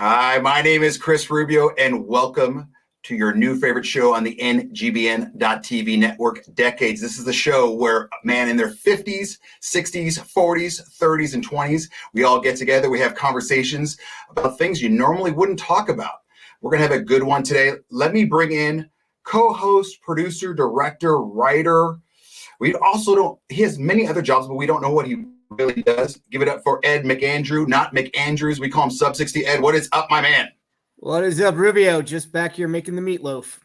Hi, my name is Chris Rubio, and welcome to your new favorite show on the NGBN.TV network, Decades. This is the show where, man, in their 50s, 60s, 40s, 30s, and 20s, we all get together. We have conversations about things you normally wouldn't talk about. We're going to have a good one today. Let me bring in co-host, producer, director, writer. We also don't, he has many other jobs, but we don't know what he really does. Give it up for Ed McAndrew, not McAndrews. We call him Sub 60 Ed. What is up, my man? What is up, Rubio? Just back here making the meatloaf.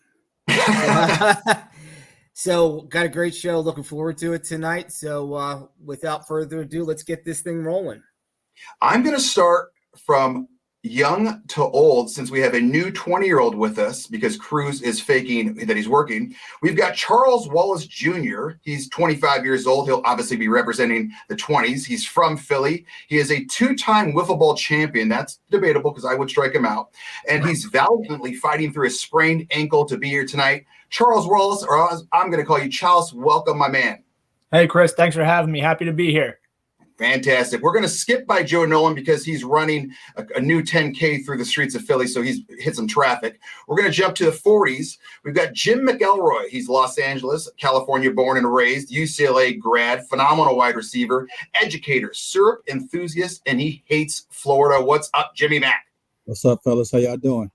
So got a great show. Looking forward to it tonight. So without further ado, let's get this thing rolling. I'm going to start from young to old, since we have a new 20-year-old with us because Cruz is faking that he's working. We've got Charles Wallace Jr. He's 25 years old. He'll obviously be representing the 20s. He's from Philly. He is a two-time wiffle ball champion. That's debatable because I would strike him out. And he's valiantly fighting through a sprained ankle to be here tonight. Charles Wallace, or I'm going to call you Charles. Welcome, my man. Hey, Chris. Thanks for having me. Happy to be here. Fantastic. We're going to skip by Joe Nolan because he's running a new 10K through the streets of Philly, so he's hit some traffic. We're going to jump to the 40s. We've got Jim McElroy. He's Los Angeles, California born and raised, UCLA grad, phenomenal wide receiver, educator, syrup enthusiast, and he hates Florida. What's up, Jimmy Mack? What's up, fellas? How y'all doing?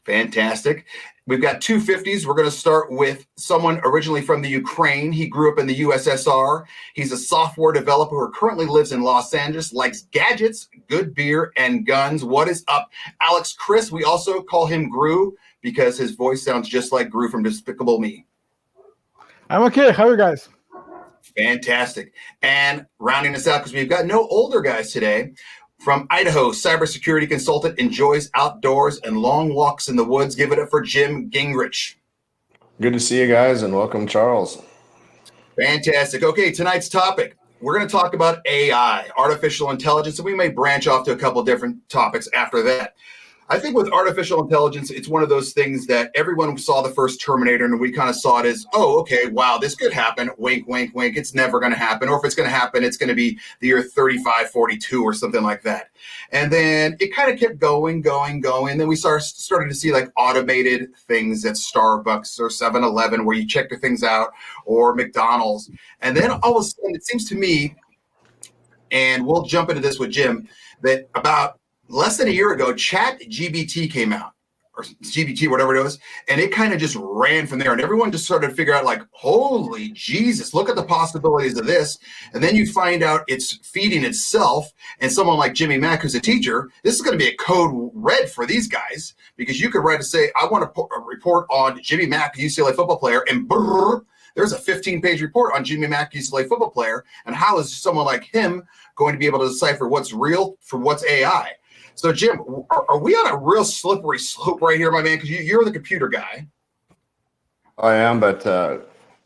Fantastic. We've got two 50s. We're going to start with someone originally from the Ukraine. He grew up in the USSR. He's a software developer who currently lives in Los Angeles, likes gadgets, good beer, and guns. What is up, Alex Chris? We also call him Gru because his voice sounds just like Gru from Despicable Me. I'm okay. How are you guys? Fantastic. And rounding us out, because we've got no older guys today, from Idaho, cybersecurity consultant, enjoys outdoors and long walks in the woods. Give it up for Jim Gingrich. Good to see you guys, and welcome, Charles. Fantastic. Okay, tonight's topic. We're going to talk about AI, artificial intelligence, and we may branch off to a couple different topics after that. I think with artificial intelligence, it's one of those things that everyone saw the first Terminator and we kind of saw it as, oh, okay, wow, this could happen. Wink, wink, wink. It's never going to happen. Or if it's going to happen, it's going to be the year 3542 or something like that. And then it kind of kept going. Then we started to see like automated things at Starbucks or 7-Eleven where you check the things out, or McDonald's. And then all of a sudden, it seems to me, and we'll jump into this with Jim, that about less than a year ago, ChatGPT came out, or GBT, whatever it was, and it kind of just ran from there. And everyone just started to figure out, like, holy Jesus, look at the possibilities of this. And then you find out it's feeding itself. And someone like Jimmy Mack, who's a teacher, this is going to be a code red for these guys, because you could write to say, I want to report on Jimmy Mack, UCLA football player, and brrr, there's a 15-page report on Jimmy Mack, UCLA football player. And how is someone like him going to be able to decipher what's real from what's AI? So, Jim, are we on a real slippery slope right here, my man? Because you're the computer guy. I am, but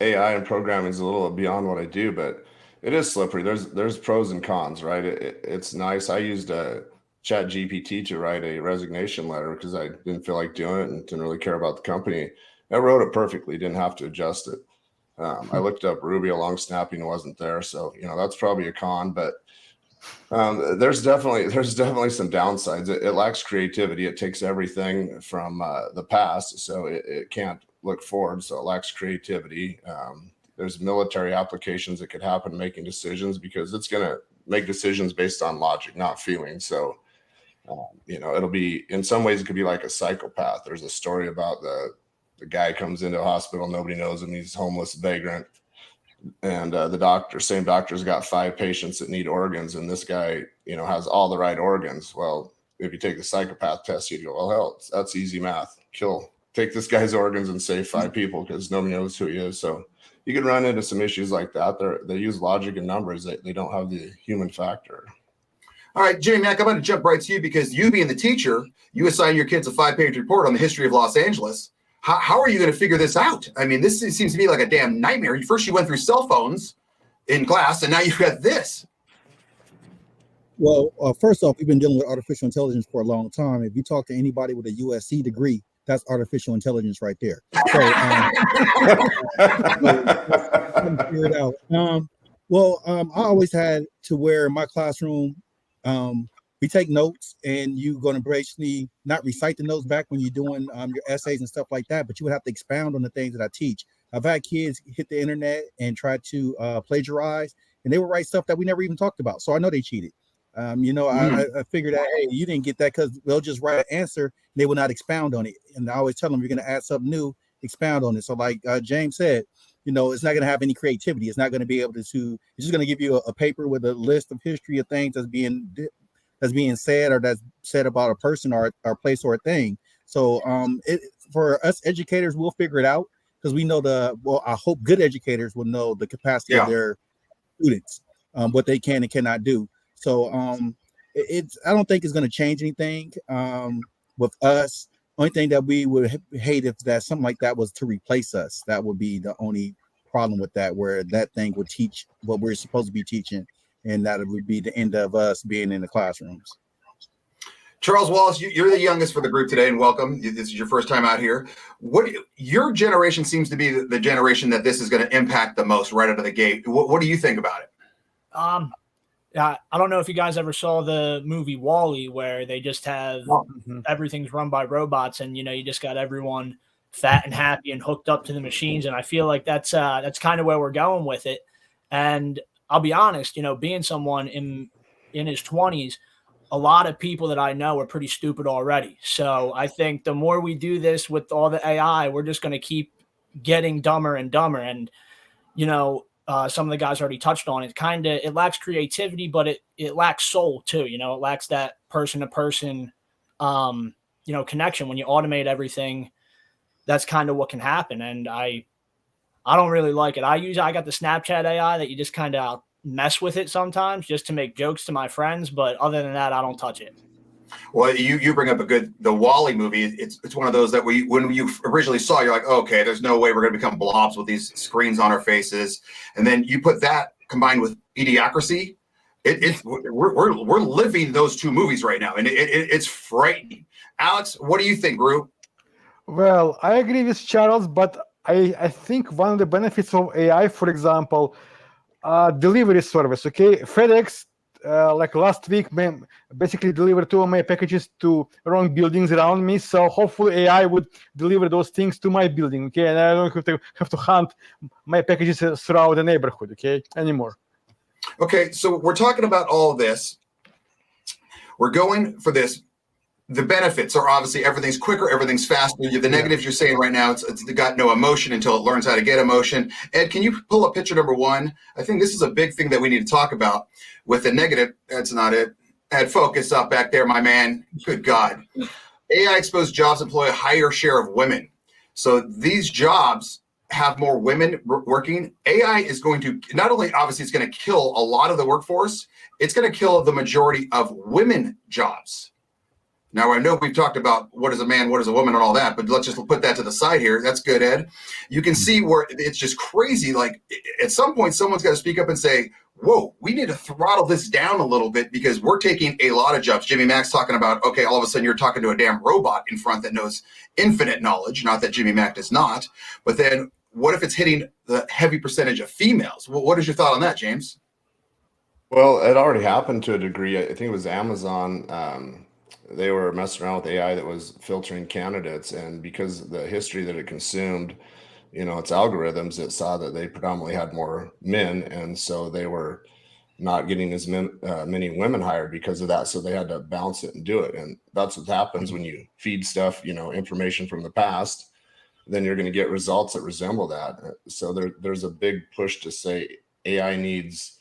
AI and programming is a little beyond what I do, but it is slippery. There's pros and cons, right? It's nice. I used ChatGPT to write a resignation letter because I didn't feel like doing it and didn't really care about the company. I wrote it perfectly, didn't have to adjust it. I looked up Ruby, long snapping wasn't there. So, that's probably a con, but there's definitely some downsides. It lacks creativity. It takes everything from the past, so it can't look forward. So it lacks creativity. There's military applications that could happen making decisions because it's going to make decisions based on logic, not feeling. So, it'll be, in some ways, it could be like a psychopath. There's a story about the guy comes into a hospital, nobody knows him, he's homeless, vagrant. And the same doctor's got 5 patients that need organs, and this guy, has all the right organs. Well, if you take the psychopath test, you'd go, well, hell, that's easy math. Take this guy's organs and save 5 people because nobody knows who he is. So you could run into some issues like that. They use logic and numbers. They don't have the human factor. All right, Jimmy Mack, I'm going to jump right to you because you being the teacher, you assign your kids a 5-page report on the history of Los Angeles. How are you going to figure this out? I mean, this seems to be like a damn nightmare. First, you went through cell phones in class, and now you've got this. Well, first off, we've been dealing with artificial intelligence for a long time. If you talk to anybody with a USC degree, that's artificial intelligence right there. So, figure it out. I always had to where in my classroom, we take notes, and you're going to basically not recite the notes back when you're doing your essays and stuff like that, but you would have to expound on the things that I teach. I've had kids hit the internet and try to plagiarize, and they would write stuff that we never even talked about. So I know they cheated. I figured out, hey, you didn't get that because they'll just write an answer. And they will not expound on it. And I always tell them, you're going to add something new, expound on it. So like James said, it's not going to have any creativity. It's not going to be able to, it's just going to give you a paper with a list of history of things that's being said or that's said about a person or a place or a thing. So for us educators, we'll figure it out because we know I hope good educators will know the capacity of their students, what they can and cannot do. So I don't think it's going to change anything with us. Only thing that we would hate if that something like that was to replace us. That would be the only problem with that, where that thing would teach what we're supposed to be teaching, and that would be the end of us being in the classrooms. Charles Wallace, you're the youngest for the group today, and welcome. This is your first time out here. Your generation seems to be the generation that this is going to impact the most right out of the gate. What do you think about it? I don't know if you guys ever saw the movie WALL-E, where they just have everything's run by robots, and you just got everyone fat and happy and hooked up to the machines. And I feel like that's kind of where we're going with it. And I'll be honest, being someone in his 20s, a lot of people that I know are pretty stupid already. So I think the more we do this with all the AI, we're just going to keep getting dumber and dumber. And some of the guys already touched on it. It lacks creativity, but it lacks soul too. It lacks that person to person, connection. When you automate everything, that's kind of what can happen. And I don't really like it. I got the Snapchat AI that you just kind of mess with it sometimes just to make jokes to my friends. But other than that, I don't touch it. Well, you bring up the WALL-E movie. It's one of those that when you originally saw, you're like, okay, there's no way we're going to become blobs with these screens on our faces. And then you put that combined with Idiocracy. We're living those two movies right now, and it's frightening. Alex, what do you think, Gru? Well, I agree with Charles, but I think one of the benefits of AI, for example, delivery service. Okay, FedEx. Like last week, basically delivered 2 of my packages to wrong buildings around me. So hopefully AI would deliver those things to my building. Okay, and I don't have to hunt my packages throughout the neighborhood. Okay, anymore. Okay, so we're talking about all of this. We're going for this. The benefits are obviously everything's quicker, everything's faster. The negatives you're saying right now, it's got no emotion until it learns how to get emotion. Ed, can you pull up picture number 1? I think this is a big thing that we need to talk about with the negative. That's not it. Ed, focus up back there, my man. Good God. AI exposed jobs employ a higher share of women. So these jobs have more women working. AI is going to not only, obviously, it's going to kill a lot of the workforce, it's going to kill the majority of women jobs. Now, I know we've talked about what is a man, what is a woman, and all that, but let's just put that to the side here. That's good, Ed. You can see where it's just crazy. Like, at some point, someone's got to speak up and say, whoa, we need to throttle this down a little bit because we're taking a lot of jobs. Jimmy Mack's talking about, okay, all of a sudden you're talking to a damn robot in front that knows infinite knowledge. Not that Jimmy Mack does not. But then what if it's hitting the heavy percentage of females? Well, what is your thought on that, James? Well, it already happened to a degree. I think it was Amazon. They were messing around with AI that was filtering candidates, and because of the history that it consumed, its algorithms, it saw that they predominantly had more men, and so they were not getting as many women hired because of that. So they had to balance it and do it, and that's what happens when you feed stuff, information from the past. Then you're going to get results that resemble that. So there's a big push to say AI needs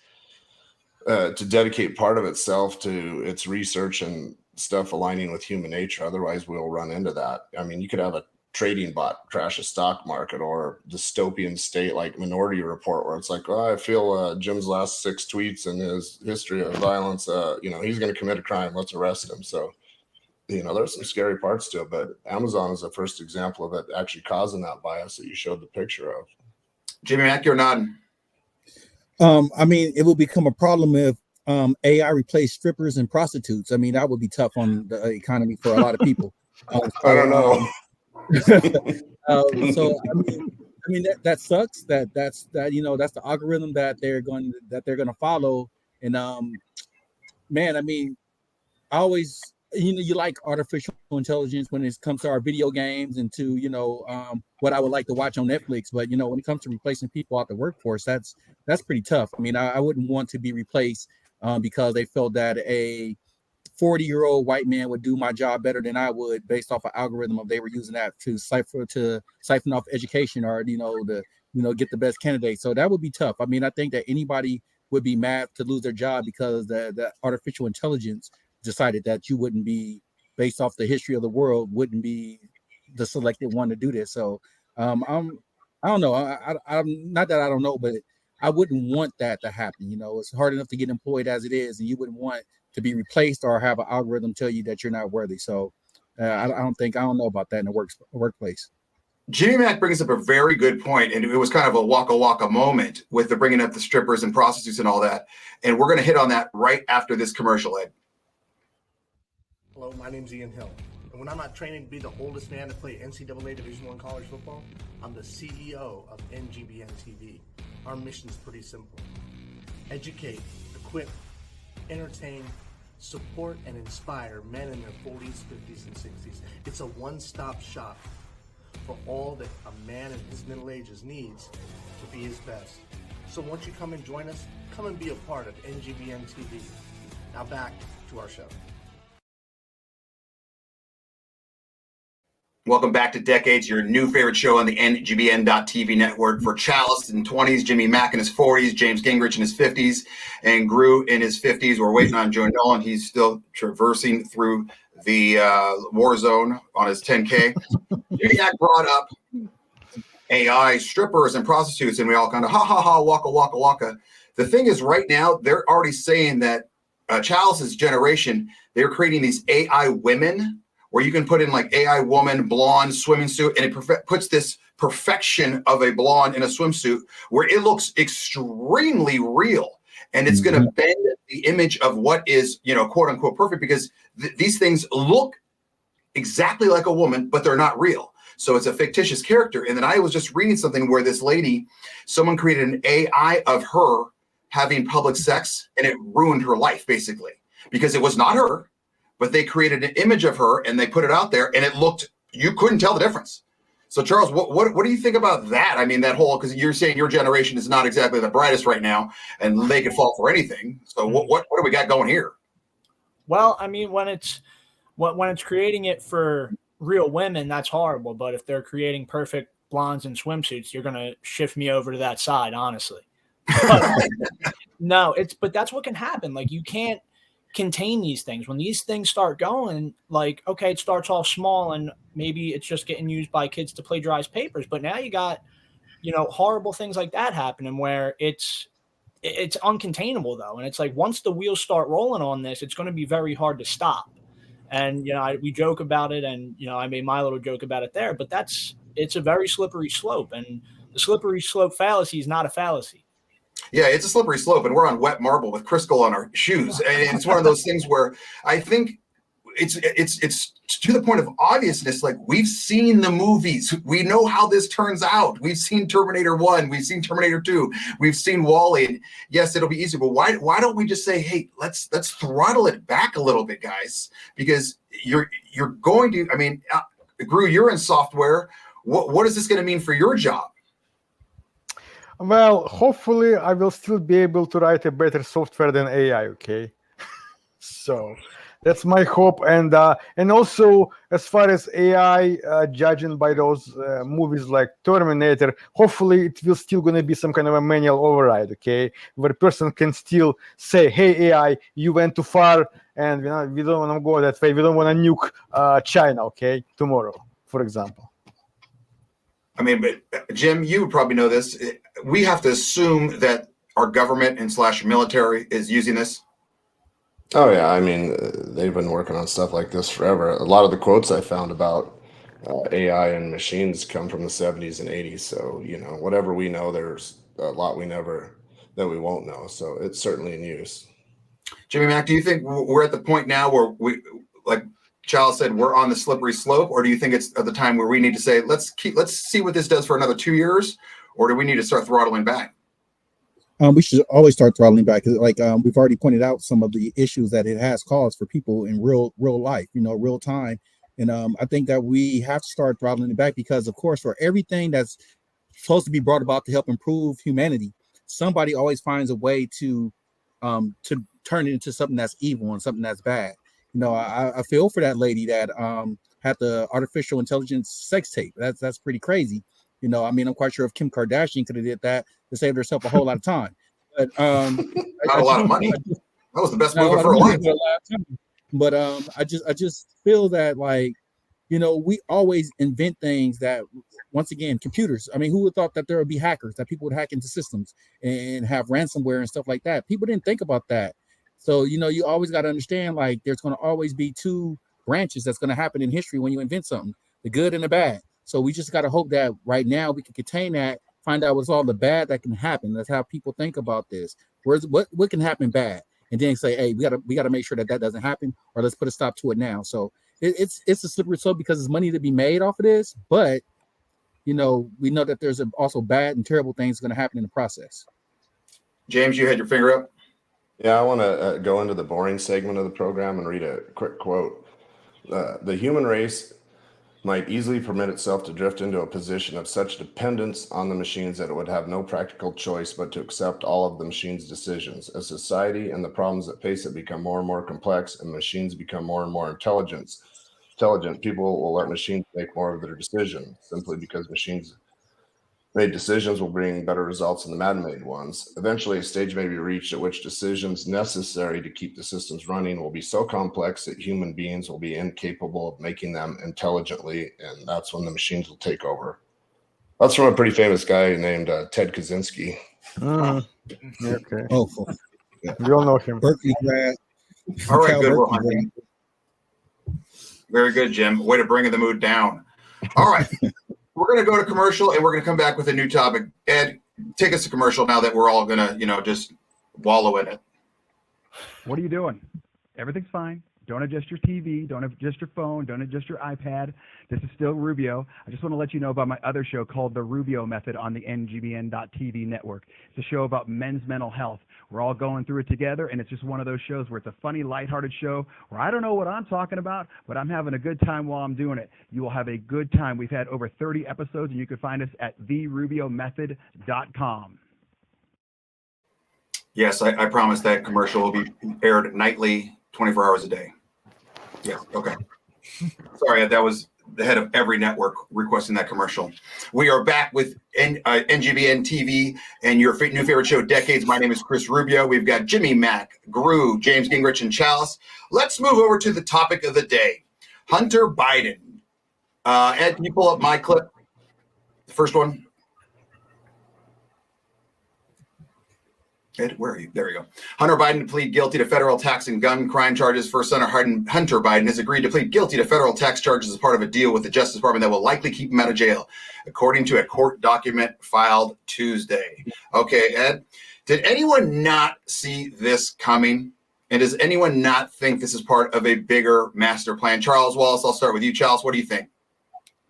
to dedicate part of itself to its research and stuff aligning with human nature. Otherwise, we'll run into that. I mean, you could have a trading bot crash a stock market, or dystopian state like Minority Report, where it's like, I feel Jim's last 6 tweets and his history of violence, he's going to commit a crime. Let's arrest him. So, there's some scary parts to it, but Amazon is the first example of it actually causing that bias that you showed the picture of. Jimmy Mack, you're nodding. I mean, it will become a problem if AI replaced strippers and prostitutes. I mean, that would be tough on the economy for a lot of people. I don't know. So I mean that sucks. That's the algorithm that they're going to follow. And man, I mean, I always, you like artificial intelligence when it comes to our video games and to, what I would like to watch on Netflix. But, when it comes to replacing people out the workforce, that's pretty tough. I mean, I wouldn't want to be replaced because they felt that a 40-year-old white man would do my job better than I would based off an algorithm of they were using that to siphon off education or, get the best candidate. So that would be tough. I mean, I think that anybody would be mad to lose their job because the artificial intelligence decided that you wouldn't be, based off the history of the world, wouldn't be the selected one to do this. So I don't know. I'm not that I don't know, but I wouldn't want that to happen. It's hard enough to get employed as it is, and you wouldn't want to be replaced or have an algorithm tell you that you're not worthy. So I don't know about that in the workplace. Jimmy Mack brings up a very good point, and it was kind of a waka moment with the bringing up the strippers and prostitutes and all that. And we're going to hit on that right after this commercial, Ed. Hello, my name's Ian Hill. And when I'm not training to be the oldest man to play NCAA Division I college football, I'm the CEO of NGBN TV. Our mission's pretty simple. Educate, equip, entertain, support, and inspire men in their 40s, 50s, and 60s. It's a one-stop shop for all that a man in his middle ages needs to be his best. So once you come and join us, come and be a part of NGBN TV. Now back to our show. Welcome back to Decades, your new favorite show on the NGBN.TV network. For Chalice in 20s, Jimmy Mack in his 40s, James Gingrich in his 50s, and Gru in his 50s. We're waiting on Joe Nolan. He's still traversing through the war zone on his 10K. Jimmy Mack brought up AI, strippers, and prostitutes, and we all kind of waka. The thing is, right now, they're already saying that Chalice's generation, they're creating these AI women where you can put in like AI woman, blonde, swimming suit, and it puts this perfection of a blonde in a swimsuit where it looks extremely real. And it's going to bend the image of what is, quote unquote perfect, because these things look exactly like a woman, but they're not real. So it's a fictitious character. And then I was just reading something where this lady, someone created an AI of her having public sex, and it ruined her life basically because it was not her. But they created an image of her and they put it out there, and it looked, you couldn't tell the difference. So Charles, what do you think about that? I mean, that whole, because you're saying your generation is not exactly the brightest right now, and they could fall for anything. So what do we got going here? Well, I mean, when it's creating it for real women, that's horrible. But if they're creating perfect blondes in swimsuits, you're gonna shift me over to that side, honestly. But that's what can happen. Like, you can't contain these things. When these things start going, like, okay, it starts off small and maybe it's just getting used by kids to plagiarize papers, but now you got horrible things like that happening where it's uncontainable though. And it's like, once the wheels start rolling on this, it's going to be very hard to stop. And we joke about it, and I made my little joke about it there, but it's a very slippery slope, and the slippery slope fallacy is not a fallacy. Yeah, it's a slippery slope, and we're on wet marble with Crisco on our shoes. And it's one of those things where I think it's to the point of obviousness. Like, we've seen the movies, we know how this turns out. We've seen Terminator 1, we've seen Terminator 2, we've seen WALL-E. And yes, it'll be easy, but why don't we just say, hey, let's throttle it back a little bit, guys? Because you're going to. I mean, Gru, you're in software. What is this going to mean for your job? Well, hopefully I will still be able to write a better software than AI, okay? So that's my hope. And also, as far as AI, judging by those movies like Terminator, hopefully it will still going to be some kind of a manual override, okay? Where a person can still say, hey, AI, you went too far, and we don't want to go that way. We don't want to nuke China, okay, tomorrow, for example. I mean, but Jim, you would probably know this. We have to assume that our government and / military is using this. Oh yeah, I mean, they've been working on stuff like this forever. A lot of the quotes I found about AI and machines come from the 70s and 80s. So, whatever we know, there's a lot that we won't know. So it's certainly in use. Jimmy Mack, do you think we're at the point now where we, like Charles said, we're on the slippery slope, or do you think it's at the time where we need to say, let's see what this does for another 2 years, or do we need to start throttling back? We should always start throttling back. Like we've already pointed out some of the issues that it has caused for people in real life, real time. And I think that we have to start throttling it back because, of course, for everything that's supposed to be brought about to help improve humanity, somebody always finds a way to turn it into something that's evil and something that's bad. I feel for that lady that had the artificial intelligence sex tape. That's pretty crazy. I'm quite sure if Kim Kardashian could have did that to save herself a whole lot of time. But not a lot of money. That was the best move of her life. But I just feel that, like, we always invent things that, once again, computers. I mean, who would have thought that there would be hackers, that people would hack into systems and have ransomware and stuff like that? People didn't think about that. So, you always got to understand, like, there's going to always be two branches that's going to happen in history when you invent something, the good and the bad. So we just got to hope that right now we can contain that, find out what's all the bad that can happen. That's how people think about this. What can happen bad? And then say, hey, we gotta make sure that doesn't happen, or let's put a stop to it now. So it's a slippery slope because there's money to be made off of this, but we know that there's also bad and terrible things going to happen in the process. James, you had your finger up. Yeah, I want to go into the boring segment of the program and read a quick quote. The human race might easily permit itself to drift into a position of such dependence on the machines that it would have no practical choice but to accept all of the machine's decisions. As society and the problems that face it become more and more complex and machines become more and more intelligent, people will let machines make more of their decisions simply because machines made decisions will bring better results than the man-made ones. Eventually, a stage may be reached at which decisions necessary to keep the systems running will be so complex that human beings will be incapable of making them intelligently, and that's when the machines will take over. That's from a pretty famous guy named Ted Kaczynski. Okay. Oh, yeah. We all know him. Berkeley grad. All right, good. Very good, Jim. Way to bring the mood down. All right. We're going to go to commercial, and we're going to come back with a new topic. Ed, take us to commercial now that we're all going to, just wallow in it. What are you doing? Everything's fine. Don't adjust your TV. Don't adjust your phone. Don't adjust your iPad. This is still Rubio. I just want to let you know about my other show called The Rubio Method on the NGBN.TV network. It's a show about men's mental health. We're all going through it together, and it's just one of those shows where it's a funny, lighthearted show where I don't know what I'm talking about, but I'm having a good time while I'm doing it. You will have a good time. We've had over 30 episodes, and you can find us at therubiomethod.com. Yes, I promise that commercial will be aired nightly, 24 hours a day. Yeah, okay. Sorry, that was the head of every network requesting that commercial. We are back with NGBN TV and your new favorite show, Decades. My name is Chris Rubio. We've got Jimmy Mack, Gru, James Gingrich, and Chalice. Let's move over to the topic of the day, Hunter Biden. Ed, can you pull up my clip? The first one. Ed, where are you? There we go. Hunter Biden to plead guilty to federal tax and gun crime charges. First son of Hunter Biden has agreed to plead guilty to federal tax charges as part of a deal with the Justice Department that will likely keep him out of jail, according to a court document filed Tuesday. Okay, Ed, did anyone not see this coming? And does anyone not think this is part of a bigger master plan? Charles Wallace, I'll start with you. Charles, what do you think?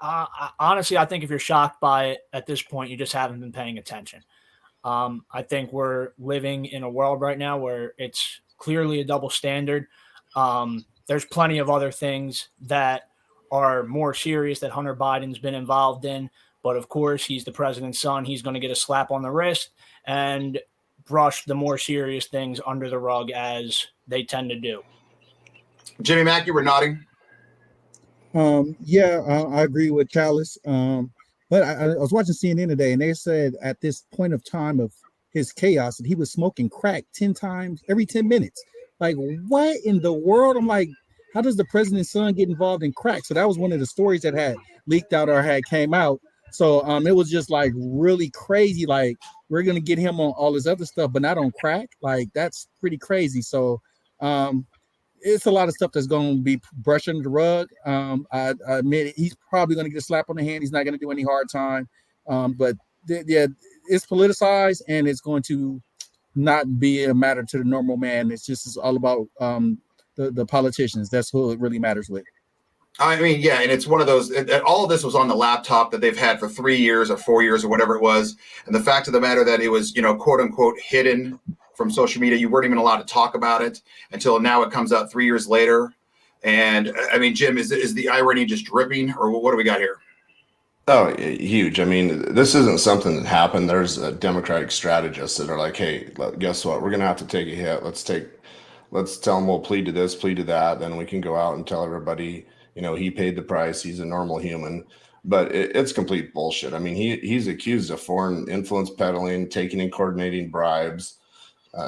Honestly, I think if you're shocked by it at this point, you just haven't been paying attention. I think we're living in a world right now where it's clearly a double standard. There's plenty of other things that are more serious that Hunter Biden's been involved in. But of course, he's the president's son. He's going to get a slap on the wrist and brush the more serious things under the rug, as they tend to do. Jimmy Mack, you were nodding. I agree with Chalice. But I was watching CNN today, and they said at this point of time of his chaos that he was smoking crack 10 times every 10 minutes. Like, what in the world? I'm like, how does the president's son get involved in crack? So that was one of the stories that had leaked out or had came out. So it was just like really crazy. Like, we're going to get him on all this other stuff, but not on crack. Like, that's pretty crazy. So it's a lot of stuff that's going to be brushed under the rug. I admit he's probably going to get a slap on the hand. He's not going to do any hard time. But it's politicized, and it's going to not be a matter to the normal man. It's all about the politicians. That's who it really matters with. I mean, yeah, and it's one of those. All of this was on the laptop that they've had for 3 years or 4 years or whatever it was. And the fact of the matter that it was, quote unquote, hidden from social media. You weren't even allowed to talk about it until now. It comes out 3 years later. And I mean, Jim, is the irony just dripping, or what do we got here? Oh, huge. I mean, this isn't something that happened. There's Democratic strategists that are like, hey, guess what? We're going to have to take a hit. Let's tell them we'll plead to this, plead to that. Then we can go out and tell everybody, he paid the price. He's a normal human. But it's complete bullshit. I mean, he's accused of foreign influence peddling, taking and coordinating bribes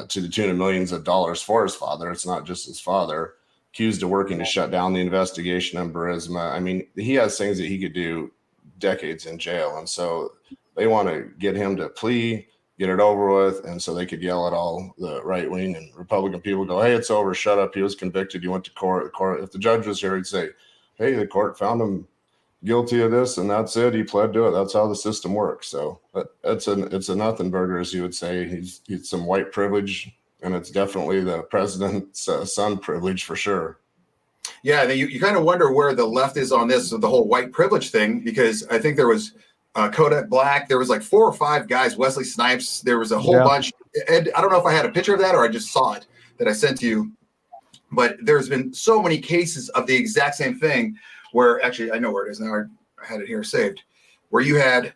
to the tune of millions of dollars for his father. It's not just his father. Accused of working to shut down the investigation on Burisma. I mean, he has things that he could do decades in jail, and so they want to get him to plea, get it over with, and so they could yell at all the right wing and Republican people, go, hey, it's over, shut up, he was convicted, you went to court. If the judge was here, he'd say, hey, the court found him guilty of this, and that's it, he pled to it. That's how the system works. So it's a nothing burger, as you would say. He's some white privilege, and it's definitely the president's son privilege for sure. Yeah, you kind of wonder where the left is on this, the whole white privilege thing, because I think there was Kodak Black, there was like 4 or 5 guys, Wesley Snipes, there was a whole bunch. Ed, I don't know if I had a picture of that or I just saw it that I sent to you, but there's been so many cases of the exact same thing where, actually, I know where it is now, I had it here saved, where you had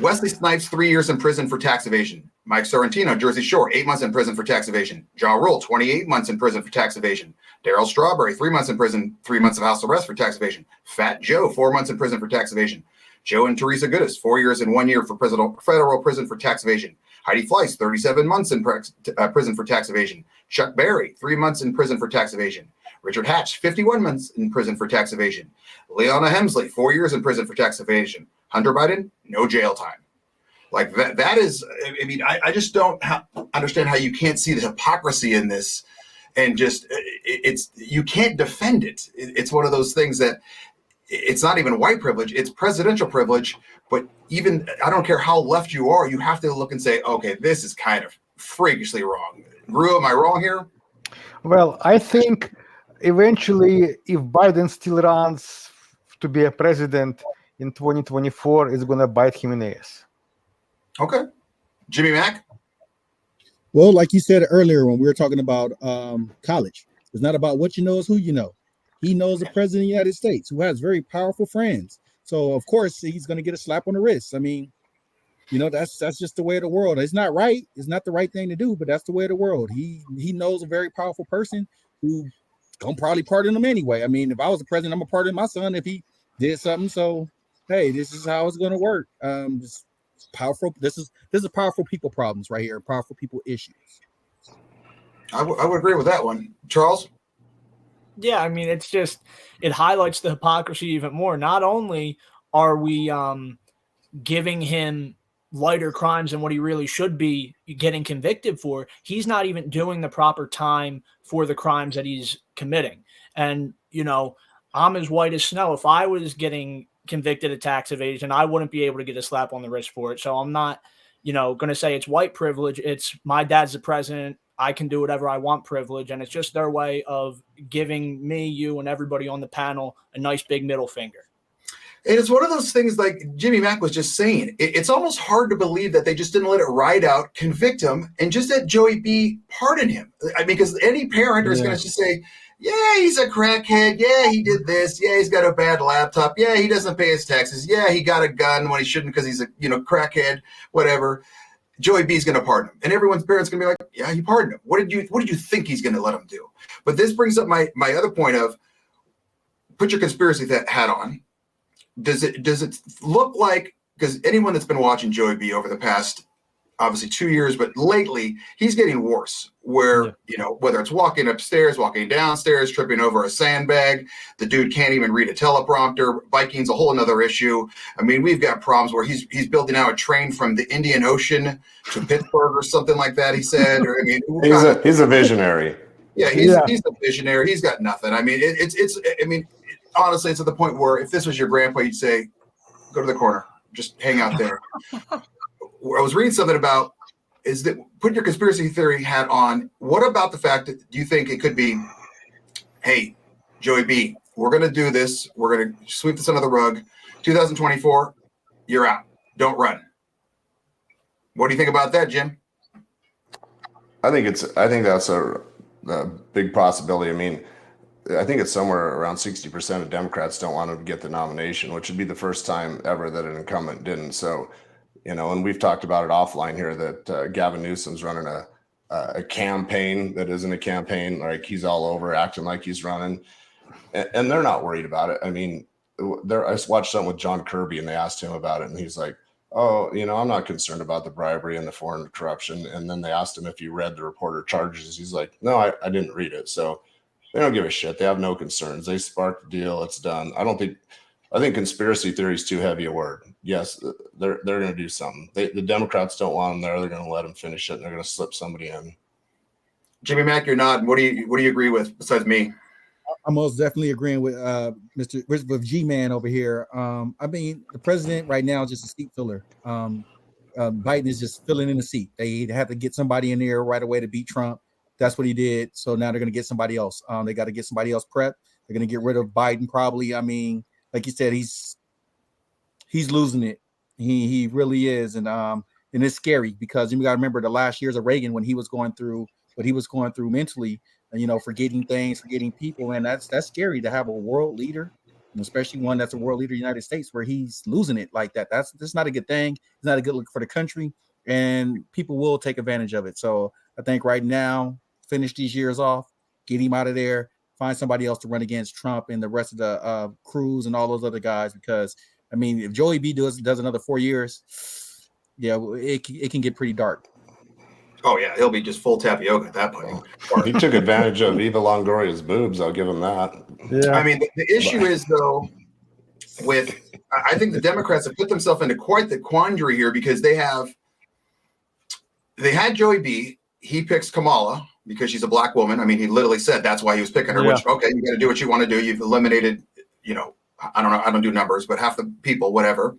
Wesley Snipes 3 years in prison for tax evasion. Mike Sorrentino, Jersey Shore, 8 months in prison for tax evasion. Ja Rule, 28 months in prison for tax evasion. Darryl Strawberry, 3 months in prison, 3 months of house arrest for tax evasion. Fat Joe, 4 months in prison for tax evasion. Joe and Teresa Goodis, 4 years and 1 year for federal prison for tax evasion. Heidi Fleiss, 37 months in prison for tax evasion. Chuck Berry, 3 months in prison for tax evasion. Richard Hatch, 51 months in prison for tax evasion. Leona Hemsley, 4 years in prison for tax evasion. Hunter Biden, no jail time. Like that is, I mean, I just don't understand how you can't see the hypocrisy in this, and just you can't defend it. It's one of those things that it's not even white privilege, it's presidential privilege. But even, I don't care how left you are, you have to look and say, okay, this is kind of freakishly wrong. Rue, am I wrong here? Well, I think eventually, if Biden still runs to be a president in 2024, it's going to bite him in the ass. Okay. Jimmy Mack? Well, like you said earlier when we were talking about college, it's not about what you know, it's who you know. He knows the president of the United States who has very powerful friends. So, of course, he's going to get a slap on the wrist. I mean, that's just the way of the world. It's not right. It's not the right thing to do, but that's the way of the world. He knows a very powerful person who gonna probably pardon him anyway. I mean, if I was the president, I'm gonna pardon my son if he did something. So, hey, this is how it's gonna work. Powerful. This is powerful people problems right here. Powerful people issues. I would agree with that one. Charles? Yeah, I mean, it highlights the hypocrisy even more. Not only are we giving him lighter crimes than what he really should be getting convicted for, he's not even doing the proper time for the crimes that he's committing. And, I'm as white as snow. If I was getting convicted of tax evasion, I wouldn't be able to get a slap on the wrist for it. So I'm not, going to say it's white privilege. It's my dad's the president. I can do whatever I want privilege. And it's just their way of giving me, you, and everybody on the panel a nice big middle finger. And it's one of those things like Jimmy Mack was just saying. It's almost hard to believe that they just didn't let it ride out, convict him, and just let Joey B pardon him. I mean, because any parent is going to just say, yeah, he's a crackhead. Yeah, he did this. Yeah, he's got a bad laptop. Yeah, he doesn't pay his taxes. Yeah, he got a gun when he shouldn't because he's a crackhead, whatever. Joey B is going to pardon him. And everyone's parents going to be like, yeah, he pardoned him. What did you think he's going to let him do? But this brings up my other point of, put your conspiracy hat on. Does it look like, because anyone that's been watching Joey B over the past, obviously 2 years, but lately he's getting worse, where, whether it's walking upstairs, walking downstairs, tripping over a sandbag, the dude can't even read a teleprompter. Biking's a whole nother issue. I mean, we've got problems where he's building out a train from the Indian Ocean to Pittsburgh or something like that, he said. Or, I mean, he's a visionary. Yeah, he's a visionary. He's got nothing. I mean, honestly, it's at the point where if this was your grandpa, you'd say, go to the corner, just hang out there. I was reading something about, is that, put your conspiracy theory hat on. What about the fact that, do you think it could be, hey, Joey B, we're going to do this. We're going to sweep this under the rug. 2024, you're out. Don't run. What do you think about that, Jim? I think that's a big possibility. I mean, I think it's somewhere around 60% of Democrats don't want him to get the nomination, which would be the first time ever that an incumbent didn't. So, and we've talked about it offline here that Gavin Newsom's running a campaign that isn't a campaign. Like, he's all over acting like he's running, and they're not worried about it. I mean, I watched something with John Kirby, and they asked him about it, and he's like, "Oh, I'm not concerned about the bribery and the foreign corruption." And then they asked him if he read the reporter charges. He's like, "No, I didn't read it." So they don't give a shit. They have no concerns. They sparked the deal. It's done. I think conspiracy theory is too heavy a word. Yes, they're going to do something. The Democrats don't want them there. They're going to let them finish it, and they're going to slip somebody in. Jimmy Mack, you're nodding. What do you agree with besides me? I'm most definitely agreeing with with G-Man over here. I mean, the president right now is just a seat filler. Biden is just filling in the seat. They had to get somebody in there right away to beat Trump. That's what he did. So now they're going to get somebody else. They got to get somebody else prepped. They're going to get rid of Biden probably. I mean, like you said, he's losing it. He really is, and it's scary because you got to remember the last years of Reagan when he was going through what he was going through mentally, forgetting things, forgetting people, and that's scary to have a world leader, and especially one that's a world leader in the United States where he's losing it like that. That's not a good thing. It's not a good look for the country, and people will take advantage of it. So I think right now, finish these years off, get him out of there, find somebody else to run against Trump and the rest of the Cruz and all those other guys. Because I mean, if Joey B does another 4 years, yeah, it can get pretty dark. Oh yeah, he'll be just full tapioca at that point. He took advantage of Eva Longoria's boobs. I'll give him that. Yeah. I mean, the issue is though, I think the Democrats have put themselves into quite the quandary here because they had Joey B. He picks Kamala because she's a black woman. I mean, he literally said that's why he was picking her. Yeah. Which, okay, you got to do what you want to do. You've eliminated, I don't know, I don't do numbers, but half the people, whatever.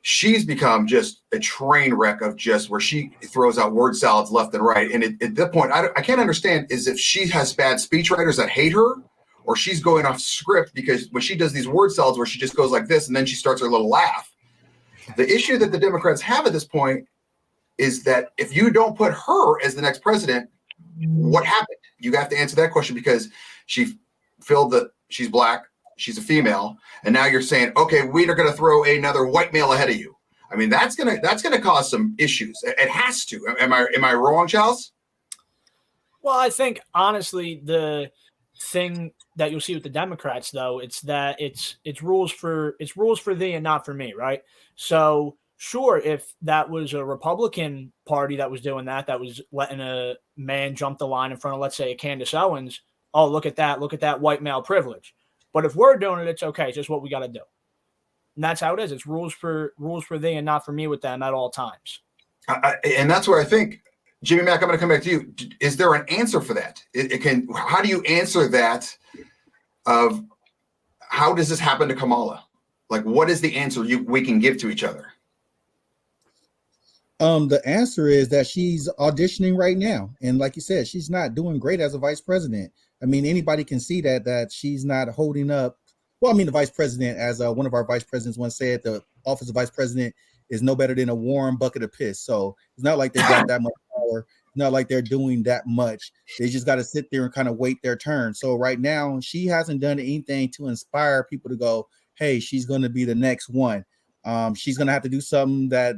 She's become just a train wreck of just where she throws out word salads left and right. And at that point, I can't understand is if she has bad speechwriters that hate her or she's going off script because when she does these word salads where she just goes like this and then she starts her little laugh. The issue that the Democrats have at this point is that if you don't put her as the next president, what happened? You have to answer that question because she filled she's black. She's a female, and now you're saying, okay, we are going to throw another white male ahead of you. I mean, that's gonna cause some issues. It has to. Am I wrong, Charles? Well, I think honestly, the thing that you'll see with the Democrats, though, it's that it's rules for thee and not for me, right? So sure, if that was a Republican Party that was doing that was letting a man jump the line in front of, let's say, a Candace Owens, oh, look at that white male privilege. But if we're doing it, it's okay. It's just what we got to do. And that's how it is. It's rules for thee and not for me with them at all times. And that's where I think, Jimmy Mack, I'm going to come back to you. Is there an answer for that? How do you answer that of how does this happen to Kamala? Like, what is the answer we can give to each other? The answer is that she's auditioning right now. And like you said, she's not doing great as a vice president. I mean, anybody can see that she's not holding up. Well, I mean, the vice president, as one of our vice presidents once said, the office of vice president is no better than a warm bucket of piss. So it's not like they got that much power. It's not like they're doing that much. They just got to sit there and kind of wait their turn. So right now, she hasn't done anything to inspire people to go, hey, she's going to be the next one. She's going to have to do something that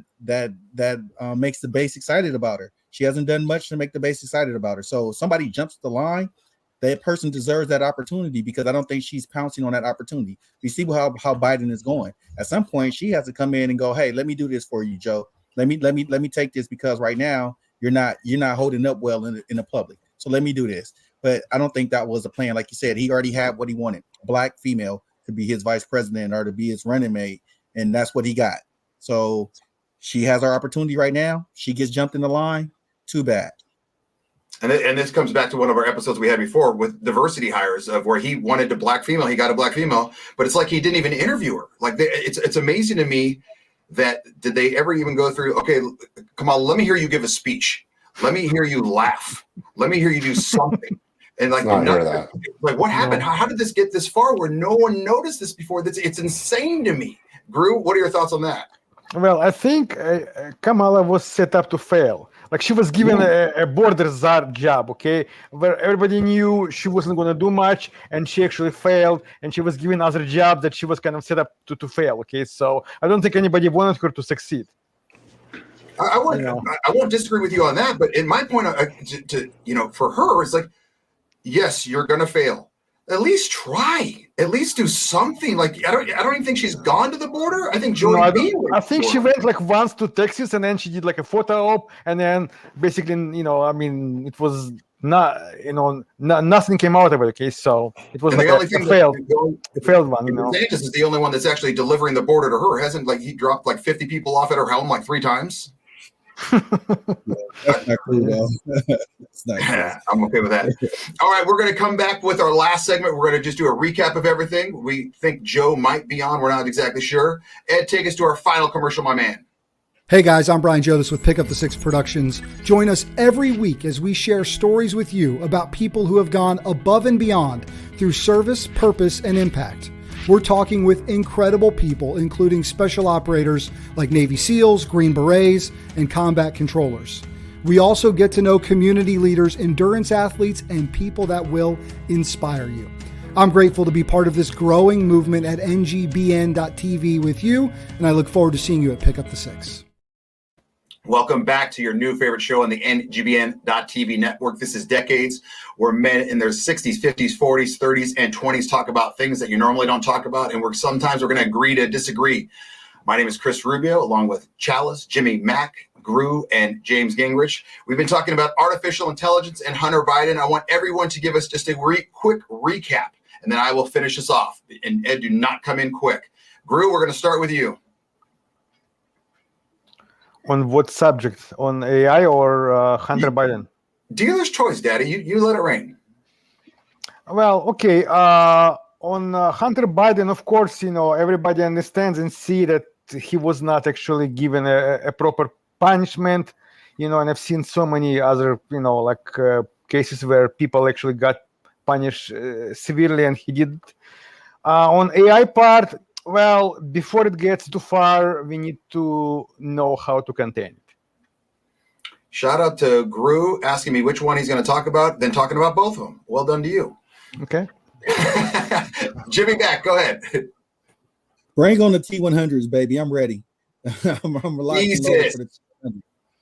makes the base excited about her. She hasn't done much to make the base excited about her. So somebody jumps the line. That person deserves that opportunity because I don't think she's pouncing on that opportunity. You see how Biden is going. At some point, she has to come in and go, "Hey, let me do this for you, Joe. Let me take this because right now you're not holding up well in the public. So let me do this." But I don't think that was the plan. Like you said, he already had what he wanted: black female to be his vice president or to be his running mate, and that's what he got. So she has her opportunity right now. She gets jumped in the line. Too bad. And this comes back to one of our episodes we had before with diversity hires of where he wanted a black female, he got a black female, but it's like he didn't even interview her. Like it's amazing to me that did they ever even go through, okay, Kamala, let me hear you give a speech. Let me hear you laugh. Let me hear you do something. And like, Not hear that. like what happened? No. How did this get this far where no one noticed this before? It's insane to me. Gru, what are your thoughts on that? Well, I think Kamala was set up to fail. Like she was given a border czar job, okay, where everybody knew she wasn't going to do much, and she actually failed, and she was given other jobs that she was kind of set up to fail, okay. So I don't think anybody wanted her to succeed. I won't disagree with you on that, but in my point, for her, it's like, yes, you're going to fail. At least try. At least do something. Like I don't even think she's gone to the border. I think Joey B. I think she went like once to Texas, and then she did like a photo op, and then basically, it was not, nothing came out of it. Okay, so it was like a failed one. DeSantis is the only one that's actually delivering the border to her. Hasn't like he dropped like 50 people off at her home like 3 times. That's not cool, though. That's not cool. I'm okay with that. All right, we're going to come back with our last segment. We're going to just do a recap of everything. We think Joe might be on. We're not exactly sure. Ed, take us to our final commercial, my man. Hey guys, I'm Brian Jodas with Pick Up the Six Productions. Join us every week as we share stories with you about people who have gone above and beyond through service, purpose, and impact. We're talking with incredible people, including special operators like Navy SEALs, Green Berets, and combat controllers. We also get to know community leaders, endurance athletes, and people that will inspire you. I'm grateful to be part of this growing movement at ngbn.tv with you, and I look forward to seeing you at Pick Up the Six. Welcome back to your new favorite show on the NGBN.TV network. This is Decades, where men in their 60s, 50s, 40s, 30s, and 20s talk about things that you normally don't talk about, and sometimes we're going to agree to disagree. My name is Chris Rubio, along with Chalice, Jimmy Mack, Gru, and James Gingrich. We've been talking about artificial intelligence and Hunter Biden. I want everyone to give us just a quick recap, and then I will finish us off. And Ed, do not come in quick. Gru, we're going to start with you. On what subject? On AI or Hunter Biden? Dealer's choice, Daddy. You let it rain. Well, okay. On Hunter Biden, of course, everybody understands and see that he was not actually given a proper punishment, and I've seen so many other, cases where people actually got punished severely and he didn't. On AI part, well, before it gets too far, we need to know how to contain it. Shout out to Gru asking me which one he's going to talk about, then talking about both of them. Well done to you. Okay. Jimmy Mack, go ahead. Bring on the T100s, baby. I'm ready. I'm relying on for the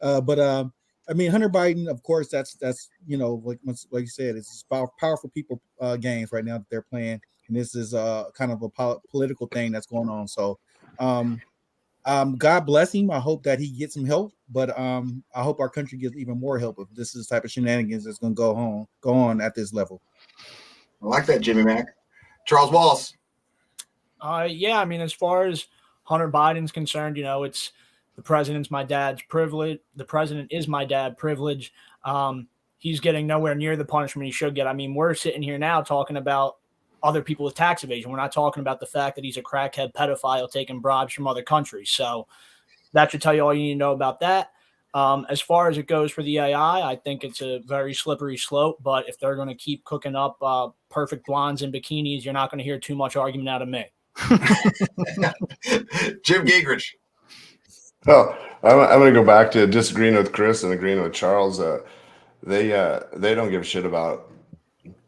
T100. Hunter Biden, of course, that's like you said, it's powerful people games right now that they're playing. And this is kind of a political thing that's going on. So God bless him. I hope that he gets some help, but I hope our country gets even more help if this is the type of shenanigans that's going to go on at this level. I like that, Jimmy Mack. Charles Wallace. As far as Hunter Biden's concerned, it's the president's my dad's privilege. The president is my dad privilege. He's getting nowhere near the punishment he should get. We're sitting here now talking about other people with tax evasion. We're not talking about the fact that he's a crackhead pedophile taking bribes from other countries. So that should tell you all you need to know about that. As far as it goes for the AI, I think it's a very slippery slope, but if they're going to keep cooking up perfect blondes in bikinis, you're not going to hear too much argument out of me. Jim Gingrich. Well, I'm going to go back to disagreeing with Chris and agreeing with Charles. They don't give a shit about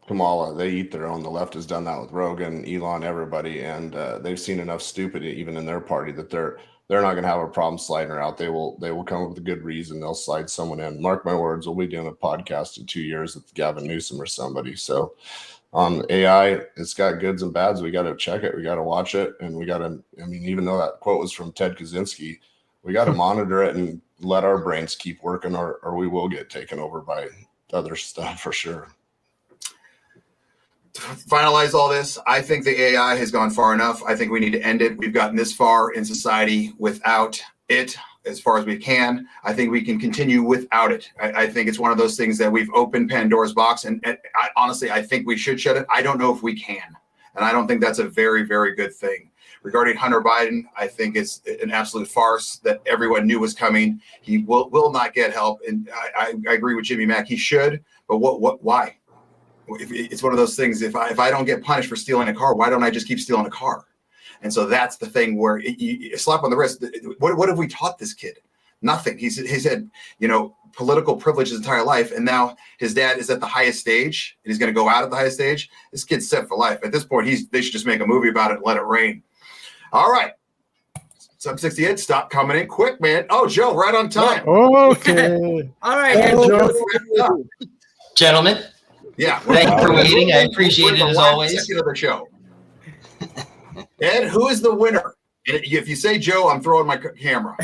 Kamala. They eat their own. The left has done that with Rogan, Elon, everybody, and they've seen enough stupid even in their party that they're not going to have a problem sliding her out. They will come up with a good reason. They'll slide someone in. Mark my words, we'll be doing a podcast in 2 years with Gavin Newsom or somebody. So on AI, it's got goods and bads. We got to check it. We got to watch it. And we got to, even though that quote was from Ted Kaczynski, we got to monitor it and let our brains keep working or we will get taken over by other stuff for sure. To finalize all this, I think the AI has gone far enough. I think we need to end it. We've gotten this far in society without it as far as we can. I think we can continue without it. I think it's one of those things that we've opened Pandora's box, and honestly, I think we should shut it. I don't know if we can, and I don't think that's a very, very good thing. Regarding Hunter Biden, I think it's an absolute farce that everyone knew was coming. He will not get help, and I agree with Jimmy Mack. He should, but why? it's one of those things. If I don't get punished for stealing a car, why don't I just keep stealing a car? And so that's the thing where you slap on the wrist. What have we taught this kid? Nothing. He's had, political privilege his entire life. And now his dad is at the highest stage and he's going to go out at the highest stage. This kid's set for life. At this point, they should just make a movie about it and let it rain. All right. Sub 68, stop coming in quick, man. Oh, Joe, right on time. Okay. All right, Joe. Gentlemen, Yeah. thank you for waiting. I appreciate it as always. Second of the show. Ed, who is the winner? And if you say Joe, I'm throwing my camera.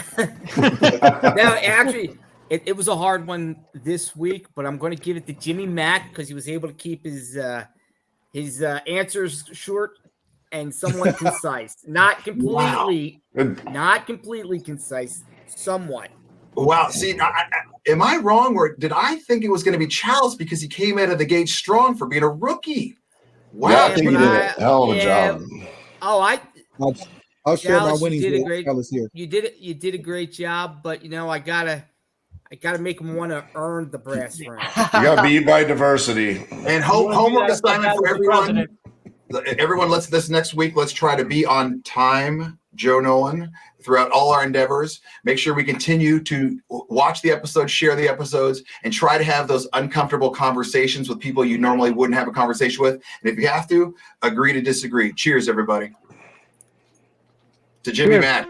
Now, actually, it was a hard one this week, but I'm going to give it to Jimmy Mack because he was able to keep his answers short and somewhat concise. Not completely concise, somewhat. Wow. See, am I wrong, or did I think it was going to be Charles because he came out of the gate strong for being a rookie? Wow. Yeah, I think you did a hell of a job. Oh, I'll share my Dallas, winnings you did a with great, Dallas here. You did a great job, but I gotta make him want to earn the brass ring. You got beat by diversity. And homework assignment for everyone. Everyone, this next week, let's try to be on time, Joe Nolan, throughout all our endeavors. Make sure we continue to watch the episodes, share the episodes, and try to have those uncomfortable conversations with people you normally wouldn't have a conversation with. And if you have to, agree to disagree. Cheers, everybody. To Jimmy Mack.